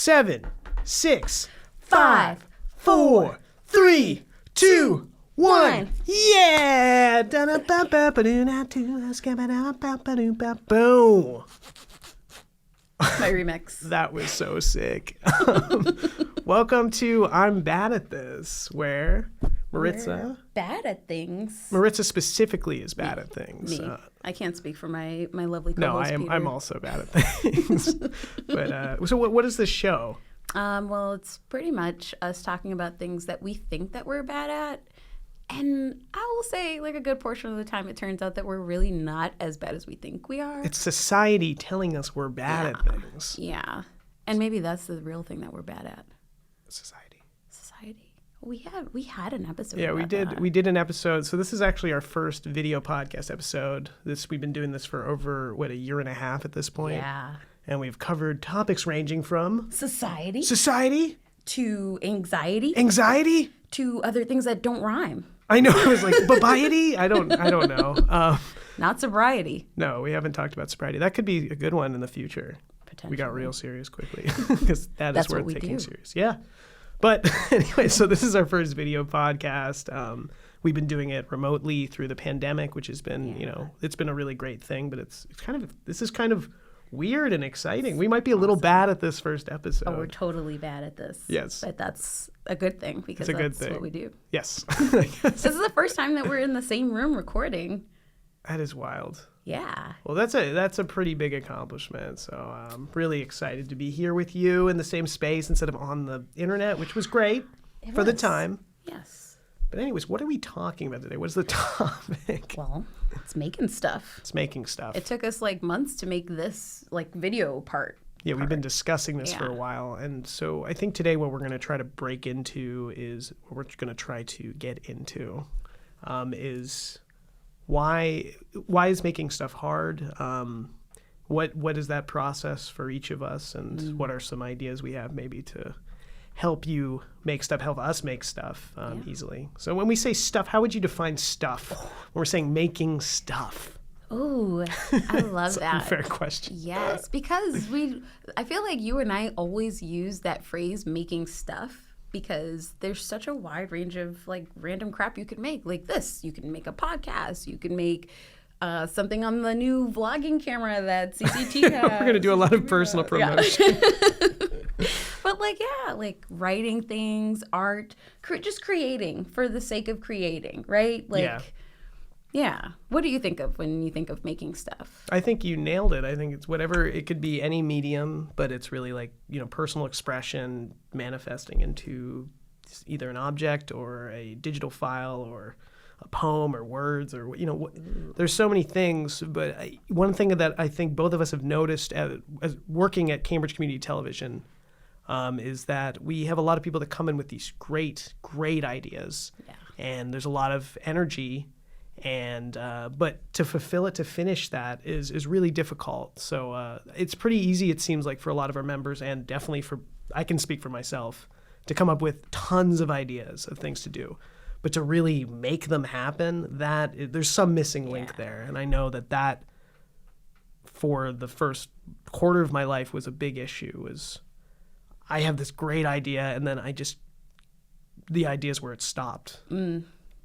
7, 6, 5, 4, 3, 2, 1. Yeah! Boom. My remix. That was so sick. Welcome to I'm Bad at This, where Maritza... We're bad at things. Maritza specifically is bad at things. Me. I can't speak for my lovely No, co-host, Peter. I'm also bad at things. But so what is this show? Well, it's pretty much us talking about things that we think that we're bad at. And I will say, like, a good portion of the time, it turns out that we're really not as bad as we think we are. It's society telling us we're bad at things. Yeah. And maybe that's the real thing that we're bad at. Society. We had an episode. Yeah, we did. That. We did an episode. So this is actually our first video podcast episode. We've been doing this for over, a year and a half at this point. Yeah. And we've covered topics ranging from... Society. To anxiety. To other things that don't rhyme. I know. I was like, babiety? I don't know. Not sobriety. No, we haven't talked about sobriety. That could be a good one in the future. Potentially. We got real serious quickly because that's worth taking do. serious. Yeah. But anyway, so this is our first video podcast. We've been doing it remotely through the pandemic, which has been, it's been a really great thing. But this is kind of weird and exciting. We might be a little bad at this first episode. Oh, we're totally bad at this. Yes. But that's a good thing because that's what we do. Yes. This is the first time that we're in the same room recording. That is wild. Yeah. Well, that's a pretty big accomplishment. So I'm really excited to be here with you in the same space instead of on the internet, which was great for the time. Yes. But anyways, what are we talking about today? What's the topic? Well, it's making stuff. It's making stuff. It took us months to make this video part. Yeah, we've been discussing this for a while. And so I think today what we're going to try to break into is what we're going to try to get into is why is making stuff hard? What is that process for each of us? And what are some ideas we have maybe to help you make stuff, help us make stuff easily? So when we say stuff, how would you define stuff when we're saying making stuff? Oh, I love that. Fair question. Yes, because I feel like you and I always use that phrase, making stuff, because there's such a wide range of random crap you could make. Like this, you can make a podcast, you can make something on the new vlogging camera that CCT has. We're going to do a lot of personal promotion. But writing things, art, just creating for the sake of creating, right? Yeah. What do you think of when you think of making stuff? I think you nailed it. I think it's whatever. It could be any medium, but it's really personal expression manifesting into either an object or a digital file or a poem or words or, there's so many things. But one thing that I think both of us have noticed as working at Cambridge Community Television is that we have a lot of people that come in with these great ideas. Yeah. And there's a lot of energy. And but to fulfill it, to finish that is really difficult. So it's pretty easy, it seems like, for a lot of our members, and definitely I can speak for myself, to come up with tons of ideas of things to do. But to really make them happen, there's some missing link there. And I know that for the first quarter of my life was a big issue. I have this great idea, and then the idea is where it stopped.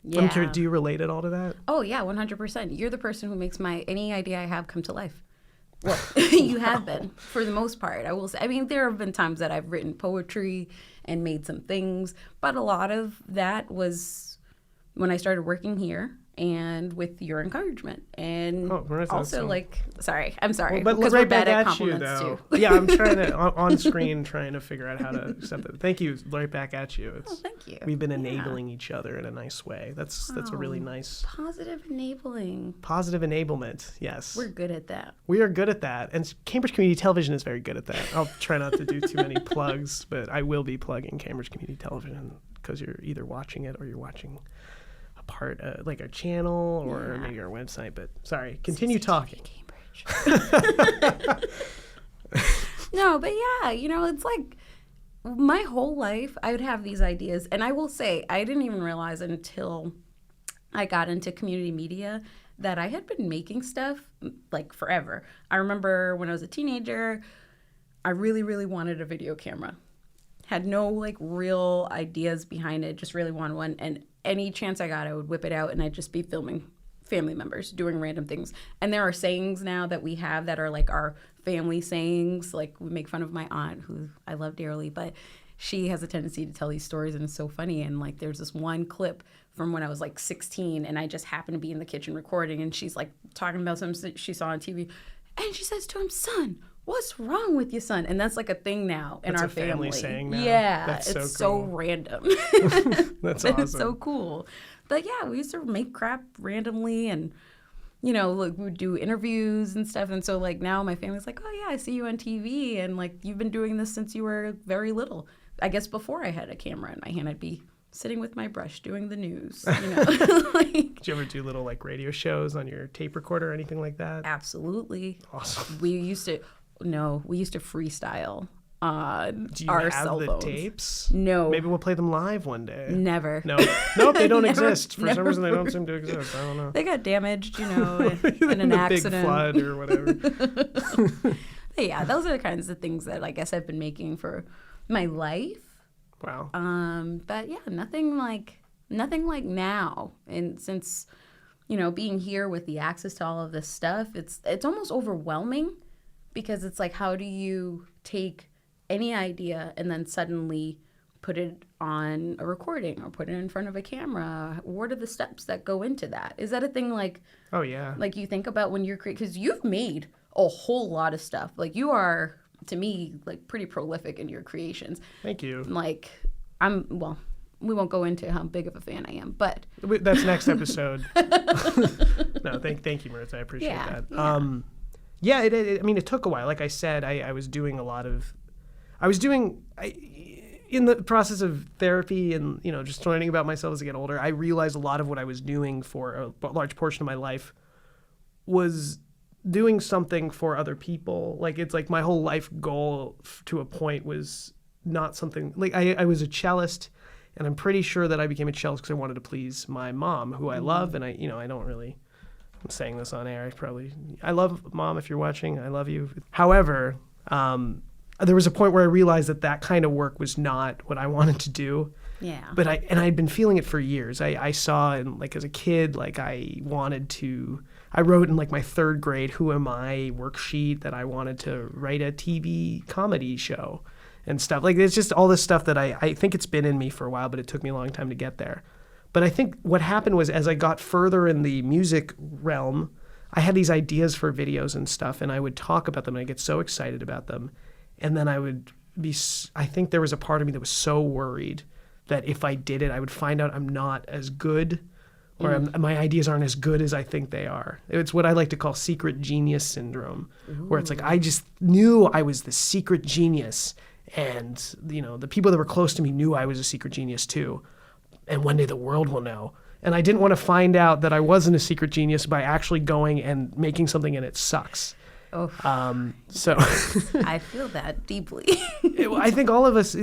Yeah. I'm curious, do you relate at all to that? Oh, yeah, 100%. You're the person who makes any idea I have come to life. Well, you have been, for the most part, I will say. I mean, there have been times that I've written poetry and made some things, but a lot of that was when I started working here and with your encouragement. And also, I'm sorry, but because right we're bad back at at compliments, you, too. Yeah, I'm trying to, on screen, trying to figure out how to accept it. Thank you, right back at you. Thank you. We've been enabling each other in a nice way. That's a really nice... Positive enabling. Positive enablement, yes. We're good at that. We are good at that. And Cambridge Community Television is very good at that. I'll try not to do too many plugs, but I will be plugging Cambridge Community Television because you're either watching it or you're watching part like our channel or maybe our website, but sorry, continue talking. Cambridge. No, but yeah, it's like my whole life I would have these ideas, and I will say I didn't even realize until I got into community media that I had been making stuff forever. I remember when I was a teenager, I really, really wanted a video camera. Had no like real ideas behind it, just really wanted one. And any chance I got, I would whip it out and I'd just be filming family members doing random things. And there are sayings now that we have that are like our family sayings. Like we make fun of my aunt, who I love dearly, but she has a tendency to tell these stories and it's so funny. And like there's this one clip from when I was like 16 and I just happened to be in the kitchen recording and she's like talking about something she saw on TV. And she says to him, "Son, what's wrong with you, son?" And that's like a thing now in our family. Saying now. Yeah, that's it's so so random. That's awesome. It's so cool. But yeah, we used to make crap randomly and, you know, like we would do interviews and stuff. And so like now my family's like, "Oh yeah, I see you on TV and like you've been doing this since you were very little." I guess before I had a camera in my hand, I'd be sitting with my brush doing the news, you know. Like, did you ever do little like radio shows on your tape recorder or anything like that? Absolutely. Awesome. We used to freestyle on Do you our have cell the phones. Tapes? No. Maybe we'll play them live one day. Never. No. Nope, they don't Never- exist. For some never reason, they don't seem to exist. I don't know. They got damaged, you know, in an the accident. big flood or whatever. But yeah, those are the kinds of things that I guess I've been making for my life. Wow. But yeah, nothing like now. And since, you know, being here with the access to all of this stuff, it's almost overwhelming because it's like, how do you take any idea and then suddenly put it on a recording or put it in front of a camera? What are the steps that go into that? Is that a thing like, Oh yeah. like you think about when you're creating? Because you've made a whole lot of stuff. Like you are, to me, like pretty prolific in your creations. Thank you. Like we won't go into how big of a fan I am, but That's next episode. No, thank you, Maritza. I appreciate that. Yeah. I mean, it took a while. Like I said, I was doing in the process of therapy and, you know, just learning about myself as I get older, I realized a lot of what I was doing for a large portion of my life was doing something for other people. Like, it's like my whole life goal to a point was not something like I was a cellist, and I'm pretty sure that I became a cellist because I wanted to please my mom, who I love. And I don't really, I'm saying this on air. I love Mom, if you're watching, I love you. However, there was a point where I realized that kind of work was not what I wanted to do. yeah. But I'd been feeling it for years. I saw, and like as a kid, like I wrote in like my third grade Who Am I worksheet that I wanted to write a TV comedy show and stuff. Like it's just all this stuff that I think it's been in me for a while, but it took me a long time to get there. But I think what happened was as I got further in the music realm, I had these ideas for videos and stuff, and I would talk about them and I'd get so excited about them. And then I think there was a part of me that was so worried that if I did it, I would find out I'm not as good, or my ideas aren't as good as I think they are. It's what I like to call secret genius syndrome, where it's like I just knew I was the secret genius, and you know the people that were close to me knew I was a secret genius too, and one day the world will know. And I didn't want to find out that I wasn't a secret genius by actually going and making something and it sucks. Oh. So I feel that deeply. I think all of us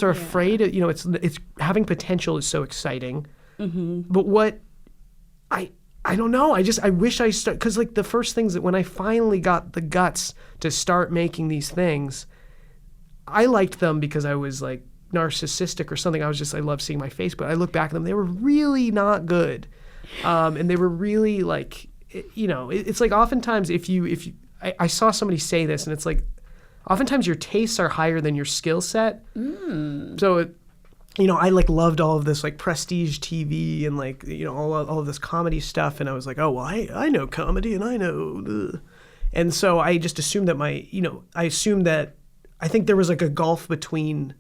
are afraid. You know, it's having potential is so exciting. Mm-hmm. But what I don't know. I wish I started, because like the first things that when I finally got the guts to start making these things, I liked them because I was like narcissistic or something. I love seeing my face, but I look back at them, they were really not good, and they were really like, you know, it's like oftentimes if you I saw somebody say this, and it's like, oftentimes your tastes are higher than your skill set. So, you know, I like loved all of this like prestige TV and like, you know, all of this comedy stuff. And I was like, oh, well, I know comedy and I know. And so I just assumed that I think there was like a gulf between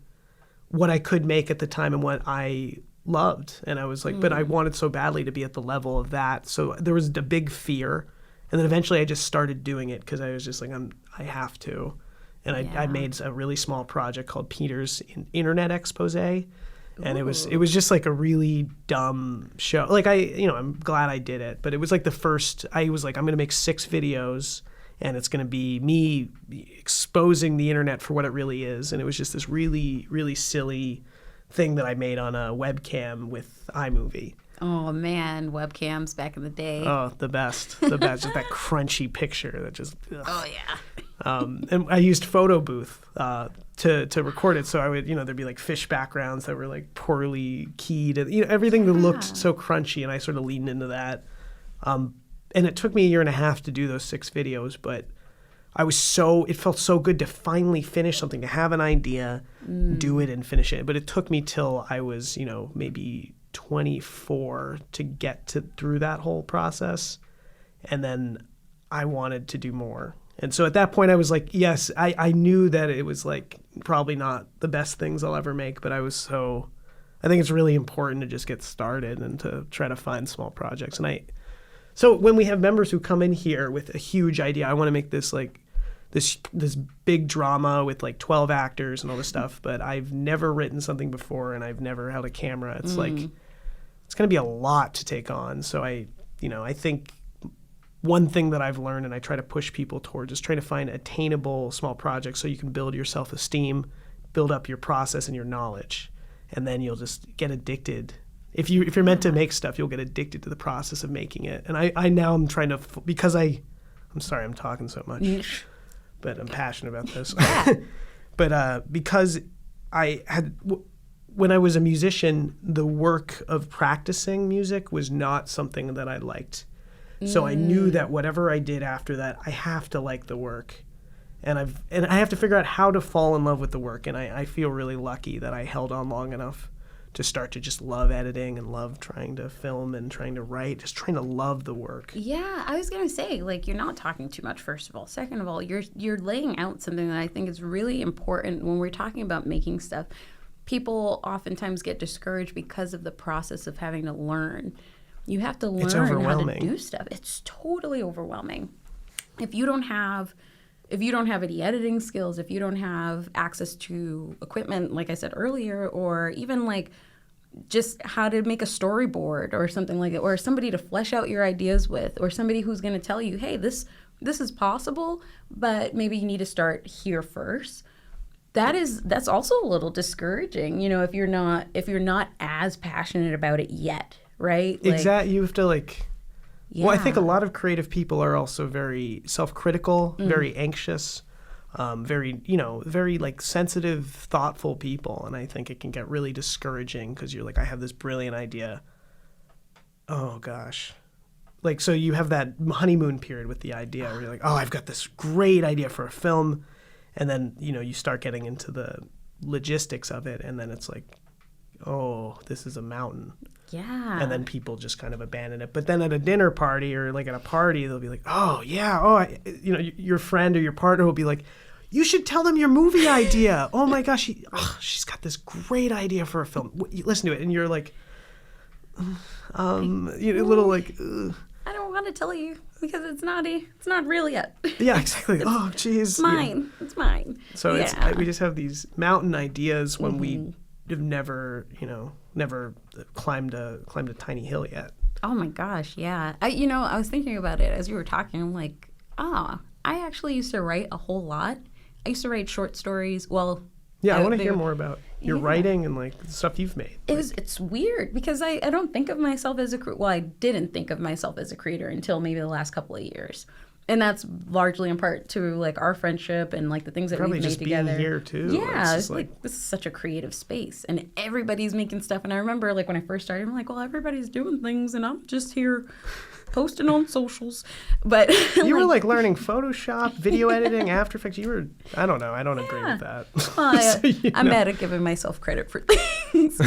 what I could make at the time and what I loved. And I was like, but I wanted so badly to be at the level of that. So there was a big fear. And then eventually I just started doing it because I was just like, I have to. And I made a really small project called Peter's Internet Expose. And it was just like a really dumb show. Like I'm glad I did it, but it was like the first, I was like, I'm going to make 6 videos and it's going to be me exposing the internet for what it really is. And it was just this really, really silly thing that I made on a webcam with iMovie. Oh man, webcams back in the day. Oh, the best. Just that crunchy picture that just. Ugh. Oh yeah. And I used photo booth to record it. So I would, there'd be like fish backgrounds that were like poorly keyed, and everything that looked so crunchy, and I sort of leaned into that. And it took me a year and a half to do those 6 videos, but it felt so good to finally finish something, to have an idea, do it and finish it. But it took me till I was, maybe 24 to get through that whole process. And then I wanted to do more. And so at that point I was like, yes, I knew that it was like probably not the best things I'll ever make, but I think it's really important to just get started and to try to find small projects. So when we have members who come in here with a huge idea, I want to make this like this big drama with like 12 actors and all this stuff, but I've never written something before and I've never held a camera. It's like, it's going to be a lot to take on. So I think one thing that I've learned and I try to push people towards is trying to find attainable small projects so you can build your self-esteem, build up your process and your knowledge, and then you'll just get addicted. If you're meant to make stuff, you'll get addicted to the process of making it. And I now I'm trying to, because I'm sorry I'm talking so much, but I'm passionate about this. But because when I was a musician, the work of practicing music was not something that I liked. So I knew that whatever I did after that, I have to like the work. And I have to figure out how to fall in love with the work. And I feel really lucky that I held on long enough to start to just love editing and love trying to film and trying to write, just trying to love the work. Yeah, I was going to say, like, you're not talking too much, first of all. Second of all, you're laying out something that I think is really important when we're talking about making stuff. People oftentimes get discouraged because of the process of having to learn. You have to learn how to do stuff. It's totally overwhelming. If you don't have any editing skills, if you don't have access to equipment, like I said earlier, or even like just how to make a storyboard or something like that, or somebody to flesh out your ideas with, or somebody who's going to tell you, hey, this is possible, but maybe you need to start here first. That's also a little discouraging, if you're not as passionate about it yet, right? Exactly. You have to Well, I think a lot of creative people are also very self-critical, very anxious, very like sensitive, thoughtful people. And I think it can get really discouraging because you're like, I have this brilliant idea. Oh, gosh. So you have that honeymoon period with the idea where you're like, oh, I've got this great idea for a film. And then, you start getting into the logistics of it. And then it's like, oh, this is a mountain. Yeah. And then people just kind of abandon it. But then at a dinner party or like at a party, they'll be like, oh, yeah. Your friend or your partner will be like, you should tell them your movie idea. Oh, my gosh. She's got this great idea for a film. Listen to it. And you're like, a little like, ugh. I don't want to tell you because it's not real yet. Yeah, exactly. Oh, geez. It's mine. Yeah. It's mine. So we just have these mountain ideas when we have never climbed a tiny hill yet. Oh my gosh, yeah. I was thinking about it as you were talking. I'm like, I actually used to write a whole lot. I used to write short stories. Well, yeah, I want to hear more about your writing and the stuff you've made. It's weird because I don't think of myself as I didn't think of myself as a creator until maybe the last couple of years. And that's largely in part to our friendship and the things that we've made together. Being here too. Yeah, it's this is such a creative space and everybody's making stuff. And I remember when I first started, I'm like, well, everybody's doing things and I'm just here posting on socials. But you were learning Photoshop, video editing, After Effects. You were, I don't know, I don't agree with that. Well, I'm mad at giving myself credit for things.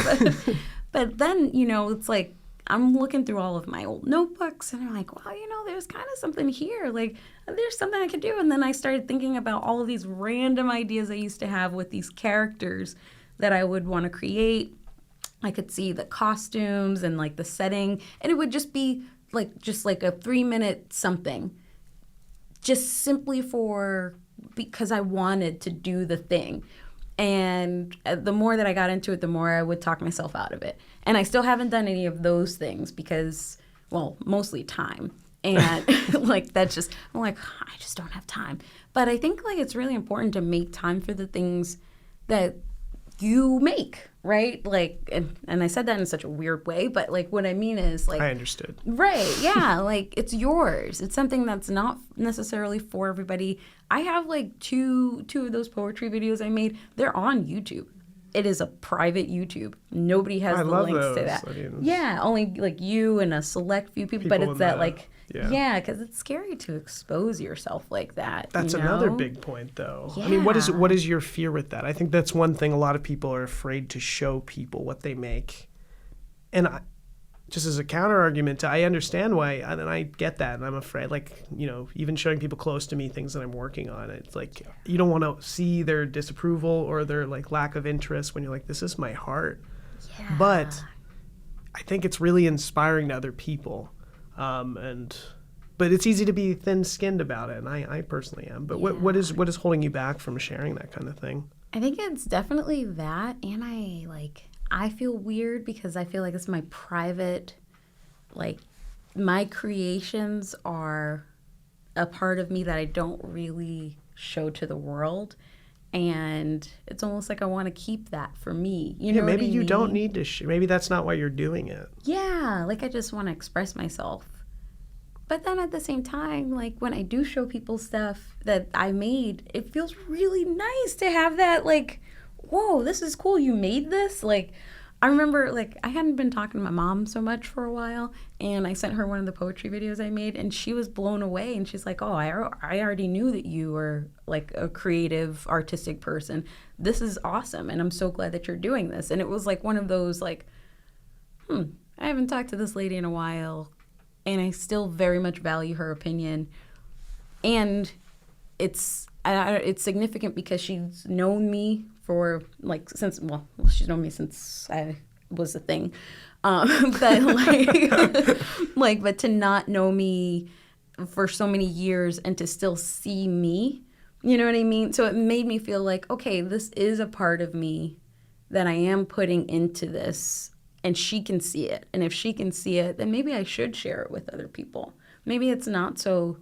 But then, it's like, I'm looking through all of my old notebooks and I'm like, wow, there's kind of something here. There's something I could do. And then I started thinking about all of these random ideas I used to have with these characters that I would want to create. I could see the costumes and the setting. And it would just be just a 3-minute something. Just simply because I wanted to do the thing. And the more that I got into it, the more I would talk myself out of it. And I still haven't done any of those things because, well, mostly time. And that's just, I'm like, I just don't have time. But I think it's really important to make time for the things that you make, right? Like, and I said that in such a weird way, but like what I mean is like, I understood. right, yeah, like it's yours. It's something that's not necessarily for everybody. I have like two of those poetry videos I made. They're on YouTube. It is a private YouTube. Nobody has I the love links those. to that. I mean, Yeah, only like you and a select few people, but People it's in that the- like, yeah. yeah, because it's scary to expose yourself like that. That's you another know? big point, though. I mean, what is your fear with that? I think that's one thing a lot of people are afraid to show people what they make. And just as a counter argument, I understand why, and I get that, and I'm afraid, like, you know, even showing people close to me things that I'm working on, it's like, you don't want to see their disapproval or their, like, lack of interest when you're like, this is my heart. Yeah. But I think it's really inspiring to other people. But it's easy to be thin-skinned about it, and I personally am. But what is holding you back from sharing that kind of thing? I think it's definitely that, and I feel weird because I feel like it's my private, like, my creations are a part of me that I don't really show to the world, and it's almost like I want to keep that for me. You know maybe what I you mean? don't need to. Maybe that's not why you're doing it. Yeah, like I just want to express myself. But then at the same time, like when I do show people stuff that I made, it feels really nice to have that, like, whoa, this is cool. You made this? Like, I remember, like, I hadn't been talking to my mom so much for a while, and I sent her one of the poetry videos I made, and she was blown away. And she's like, oh, I already knew that you were, like, a creative, artistic person. This is awesome, and I'm so glad that you're doing this. And it was, like, one of those, like, I haven't talked to this lady in a while, and I still very much value her opinion. And it's significant because she's known me for, like, since, well, she's known me since I was a thing. But, like, but to not know me for so many years and to still see me, you know what I mean? So it made me feel like, okay, this is a part of me that I am putting into this, and she can see it. And if she can see it, then maybe I should share it with other people. Maybe it's not so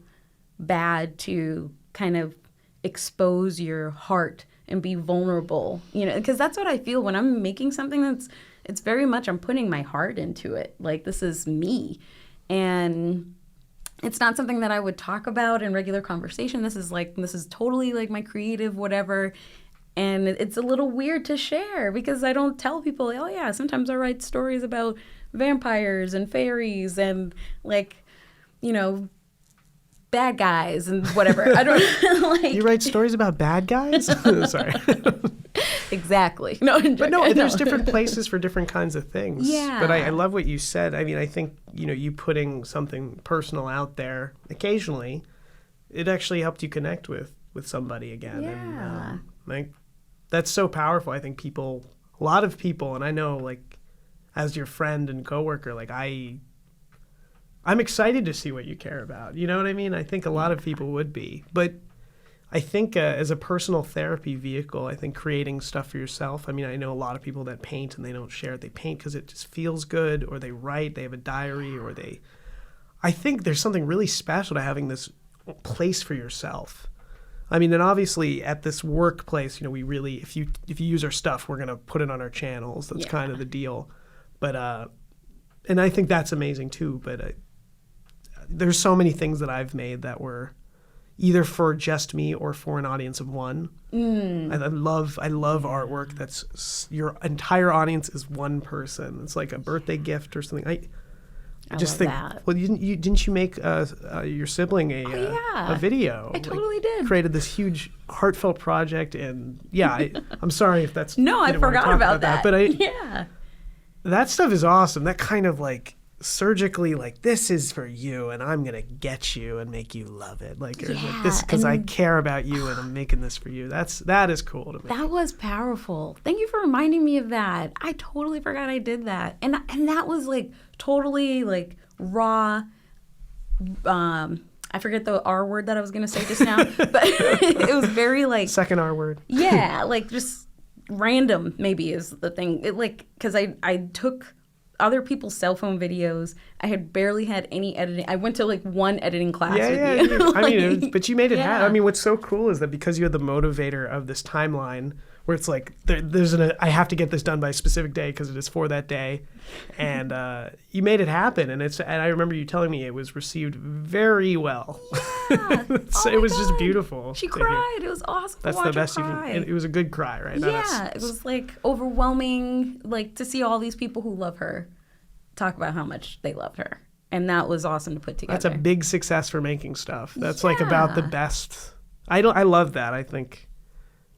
bad to kind of expose your heart and be vulnerable, you know, because that's what I feel when I'm making something it's very much I'm putting my heart into it. Like, this is me. And it's not something that I would talk about in regular conversation. This is totally like my creative whatever. And it's a little weird to share because I don't tell people, oh yeah, sometimes I write stories about vampires and fairies and, like, you know, bad guys and whatever. I don't like. You write stories about bad guys? Sorry. Exactly. No, but no, there's different places for different kinds of things. Yeah. But I love what you said. I mean, I think, you know, you putting something personal out there occasionally, it actually helped you connect with somebody again. Yeah. And, like, that's so powerful. I think a lot of people, and I know, like, as your friend and coworker, like, I'm excited to see what you care about. You know what I mean? I think a lot of people would be. But I think as a personal therapy vehicle, I think creating stuff for yourself, I mean, I know a lot of people that paint and they don't share it. They paint because it just feels good, or they write, they have a diary, or I think there's something really special to having this place for yourself. I mean, and obviously at this workplace, you know, we really, if you use our stuff, we're going to put it on our channels. That's kind of the deal. But, and I think that's amazing too. But there's so many things that I've made that were either for just me or for an audience of one. I love artwork that's your entire audience is one person. It's like a birthday gift or something. I just think, that. well, didn't you make your sibling a video? I totally did. Created this huge heartfelt project, and I'm sorry if that's no, I forgot about that. But yeah, that stuff is awesome. That kind of like surgically, like, this is for you, and I'm gonna get you and make you love it, like, or like this because I care about you and I'm making this for you. That is cool to me. That was powerful. Thank you for reminding me of that. I totally forgot I did that, and that was like totally like raw. I forget the R word that I was gonna say just now, but it was very like second R word. Yeah, like just random maybe is the thing. It like because I took other people's cell phone videos. I had barely had any editing. I went to like one editing class with you. I mean, but you made it happen. I mean, what's so cool is that because you had the motivator of this timeline where it's like I have to get this done by a specific day because it is for that day, and you made it happen, and I remember you telling me it was received very well. Yeah. It was just beautiful. She cried. It was awesome. That's the best you can. It was a good cry, right? Yeah, it was like overwhelming, like to see all these people who love her talk about how much they loved her, and that was awesome to put together. That's a big success for making stuff. That's like about the best. I love that. I think.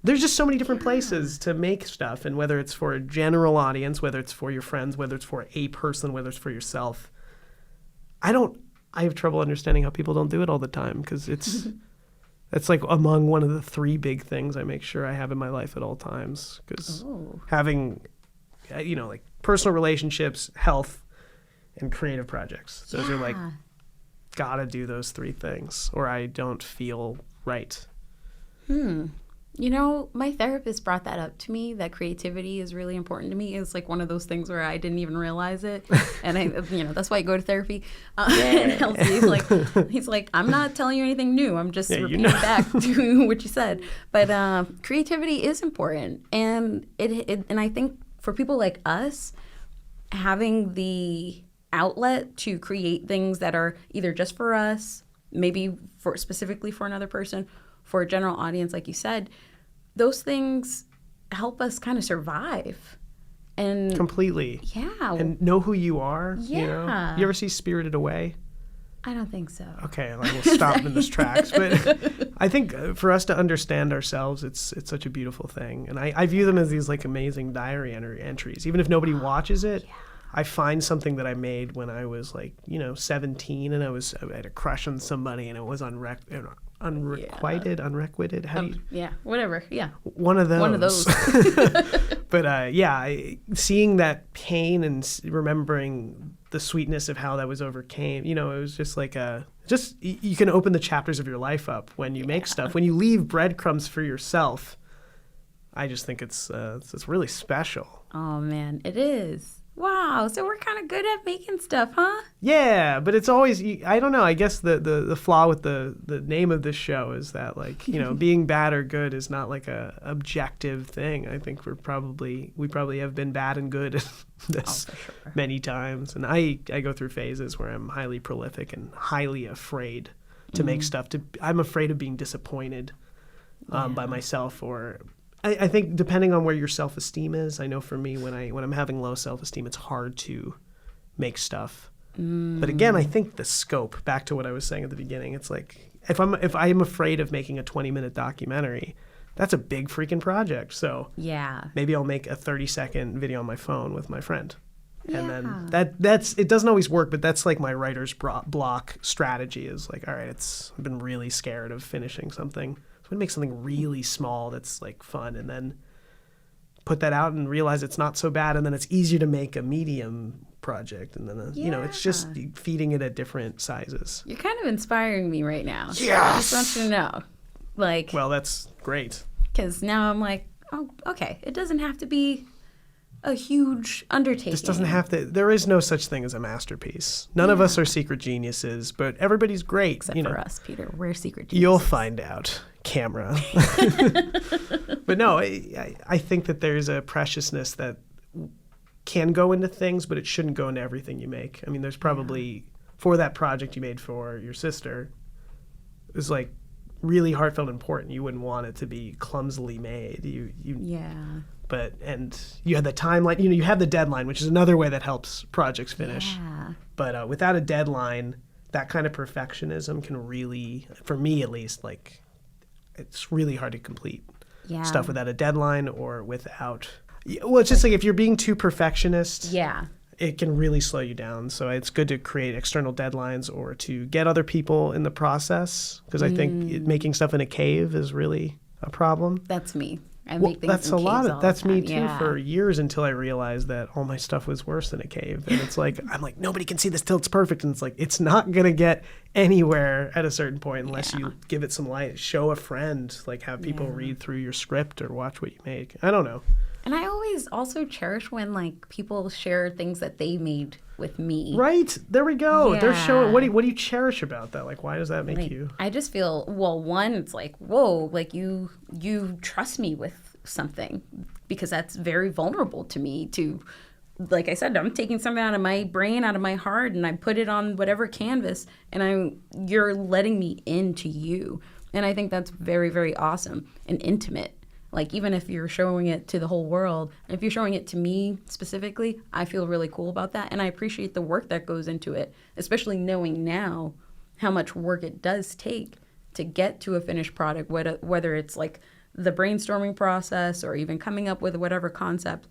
There's just so many different places to make stuff, and whether it's for a general audience, whether it's for your friends, whether it's for a person, whether it's for yourself. I have trouble understanding how people don't do it all the time, because it's like among one of the 3 big things I make sure I have in my life at all times, because having, like personal relationships, health, and creative projects. Those are like, gotta do those 3 things or I don't feel right. My therapist brought that up to me, that creativity is really important to me. It's like one of those things where I didn't even realize it. And that's why I go to therapy. And he's like, I'm not telling you anything new. I'm just repeating back to what you said. But creativity is important. And and I think for people like us, having the outlet to create things that are either just for us, maybe specifically for another person, for a general audience, like you said, those things help us kind of survive. And completely. Yeah. And know who you are. Yeah. You ever see Spirited Away? I don't think so. Okay, we'll stop in this tracks. But I think for us to understand ourselves, it's such a beautiful thing. And I view them as these like amazing diary entries. Even if nobody watches it, I find something that I made when I was 17, and I had a crush on somebody, and it was unrequited. How do you? Whatever. Yeah. One of those. But seeing that pain and remembering the sweetness of how that was overcame, it was just like you can open the chapters of your life up when you make stuff. When you leave breadcrumbs for yourself, I just think it's really special. Oh man, it is. Wow, so we're kind of good at making stuff, huh? Yeah, but it's always, I don't know, I guess the flaw with the name of this show is that, being bad or good is not like a objective thing. I think we probably have been bad and good at this many times. And I go through phases where I'm highly prolific and highly afraid to make stuff. I'm afraid of being disappointed by myself, or I think depending on where your self-esteem is. I know for me, when I'm having low self-esteem, it's hard to make stuff. But again, I think the scope, back to what I was saying at the beginning, it's like if I'm afraid of making a 20-minute documentary, that's a big freaking project. So maybe I'll make a 30-second video on my phone with my friend. And then it doesn't always work, but that's like my writer's block strategy is like, all right, I've been really scared of finishing something. I'm going to make something really small that's like fun, and then put that out and realize it's not so bad, and then it's easier to make a medium project, and then it's just feeding it at different sizes. You're kind of inspiring me right now. Yes! I just want you to know. Well, that's great. Because now I'm like, oh, okay, it doesn't have to be a huge undertaking. This doesn't have to. There is no such thing as a masterpiece. None of us are secret geniuses, but everybody's great. Except for us, Peter. We're secret geniuses. You'll find out, camera. But no, I think that there's a preciousness that can go into things, but it shouldn't go into everything you make. I mean, there's probably, for that project you made for your sister, it was like really heartfelt and important. You wouldn't want it to be clumsily made. And you had the timeline, you have the deadline, which is another way that helps projects finish. Yeah. But without a deadline, that kind of perfectionism can really, for me at least, it's really hard to complete stuff without a deadline or without, it's just like if you're being too perfectionist, it can really slow you down. So it's good to create external deadlines or to get other people in the process, because I think making stuff in a cave is really a problem. That's me. I make things that's in a lot caves of all that's the me time. too for years, until I realized that all my stuff was worse than a cave. And it's like I'm like, nobody can see this till it's perfect, and it's like it's not gonna get anywhere at a certain point unless you give it some light, show a friend, have people read through your script or watch what you make. I don't know. And I always also cherish when people share things that they made with me. Right. There we go. Yeah. They're showing what do you cherish about that? Why does that make you? I just feel, one, it's whoa, you trust me with something, because that's very vulnerable to me to, like I said, I'm taking something out of my brain, out of my heart, and I put it on whatever canvas, and you're letting me into you. And I think that's very, very awesome and intimate. Like, even if you're showing it to the whole world, if you're showing it to me specifically, I feel really cool about that. And I appreciate the work that goes into it, especially knowing now how much work it does take to get to a finished product, whether it's like the brainstorming process or even coming up with whatever concept.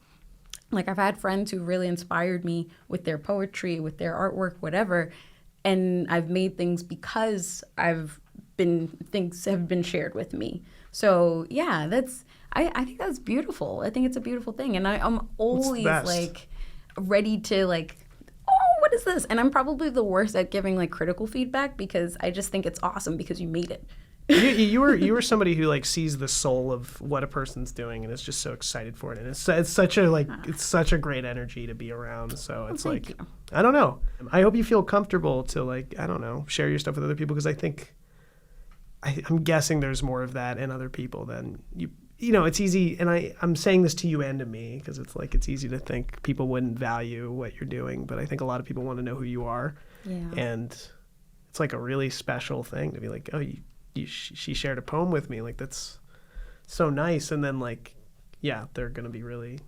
Like, I've had friends who really inspired me with their poetry, with their artwork, whatever. And I've made things because things have been shared with me. So yeah, I think that's beautiful. I think it's a beautiful thing. And I'm always like ready to like, oh, what is this? And I'm probably the worst at giving like critical feedback, because I just think it's awesome because you made it. you were somebody who like sees the soul of what a person's doing and is just so excited for it, and it's such a great energy to be around. So it's like, I don't know. I hope you feel comfortable to like, I don't know, share your stuff with other people, because I think I'm guessing there's more of that in other people than you. You know, it's easy, and I'm saying this to you and to me, because it's like it's easy to think people wouldn't value what you're doing, but I think a lot of people want to know who you are, and it's like a really special thing to be like, oh, she shared a poem with me, like that's so nice, and then like, yeah, they're gonna be really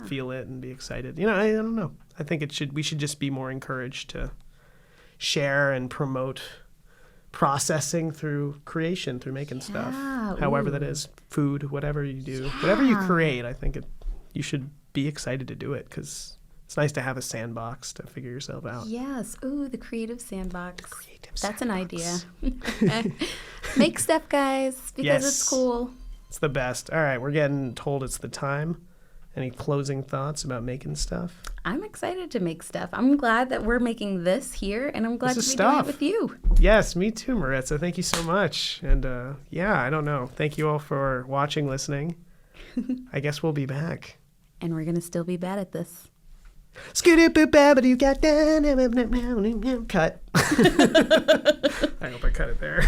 feel it and be excited. You know, I don't know. I think we should just be more encouraged to share and promote processing through creation, through making stuff, however that is, food, whatever you do, whatever you create. I think you should be excited to do it, because it's nice to have a sandbox to figure yourself out. Yes. Ooh, the creative sandbox. That's an idea. Make stuff, guys, because it's cool. It's the best. All right, we're getting told it's the time. Any closing thoughts about making stuff? I'm excited to make stuff. I'm glad that we're making this here, and I'm glad to be doing it with you. Yes, me too, Maritza. Thank you so much. And I don't know. Thank you all for watching, listening. I guess we'll be back. And we're going to still be bad at this. Cut. I hope I cut it there.